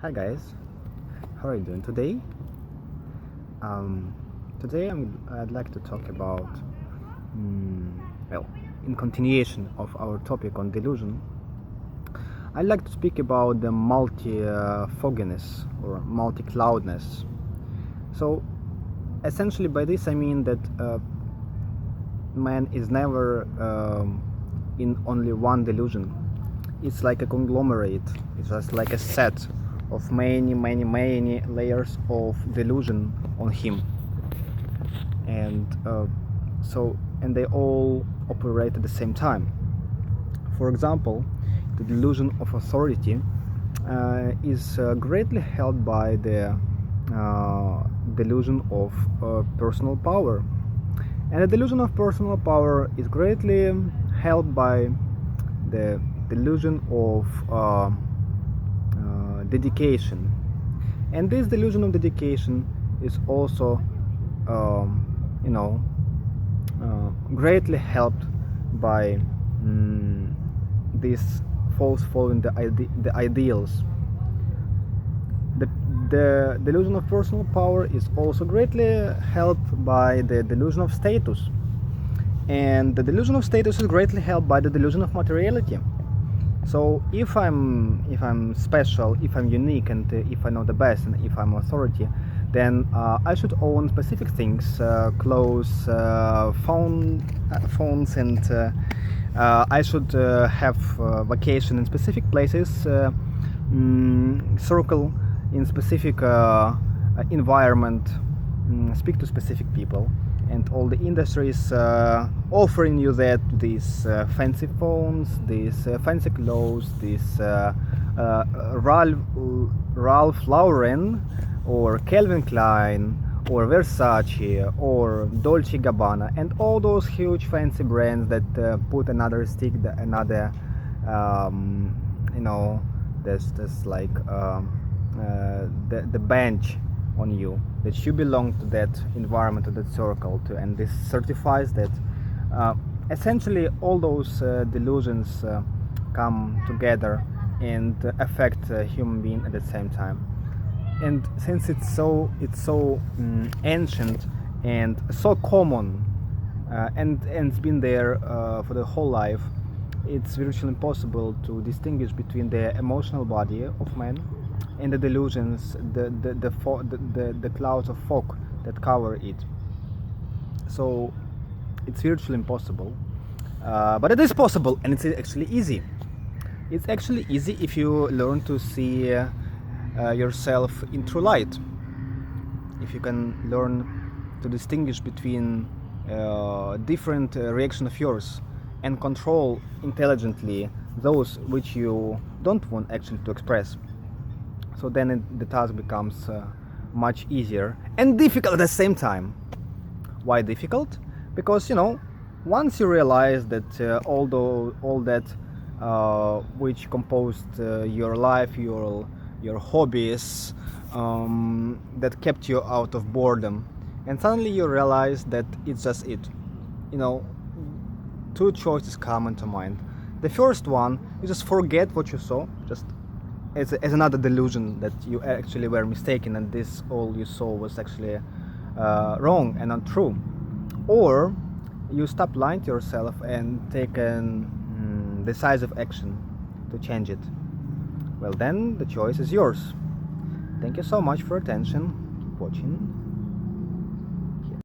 Hi guys, how are you doing today? Today I'd like to talk about, well, in continuation of our topic on delusion, I'd like to speak about the multi-fogginess or multi-cloudness. So essentially by this I mean that man is never in only one delusion. It's like a conglomerate. It's just like a set of many layers of delusion on him, and and they all operate at the same time. For example, the delusion of authority is greatly held by the delusion of personal power, and the delusion of personal power is greatly held by the delusion of dedication. And this delusion of dedication is also, you know, greatly helped by this false following the ideals. The delusion of personal power is also greatly helped by the delusion of status. And the delusion of status is greatly helped by the delusion of materiality. So if I'm special, if I'm unique, and if I know the best, and if I'm authority, then I should own specific things, clothes, phones, and I should have vacation in specific places, circle in specific environment, speak to specific people, and all the industries offering you these fancy phones, these fancy clothes, these Ralph Lauren or Calvin Klein or Versace or Dolce Gabbana, and all those huge fancy brands that put another stick, another there's like the bench on you, that you belong to that environment, to that circle, and this certifies that essentially all those delusions come together and affect a human being at the same time. And since it's so ancient and so common, and it's been there for the whole life, it's virtually impossible to distinguish between the emotional body of man and the delusions, the clouds of fog that cover it. So it's virtually impossible, but it is possible, and it's actually easy. It's actually easy if you learn to see yourself in true light. If you can learn to distinguish between different reactions of yours and control intelligently those which you don't want actually to express. So then the task becomes much easier and difficult at the same time. Why difficult? Because once you realize that all that which composed your life, your hobbies, that kept you out of boredom, and suddenly you realize that it's just it. Two choices come into mind. The first one, you just forget what you saw, just as another delusion that you actually were mistaken, and this all you saw was actually wrong and untrue. Or you stop lying to yourself and take an decisive action to change it. Well, then the choice is yours. Thank you so much for attention. Keep watching.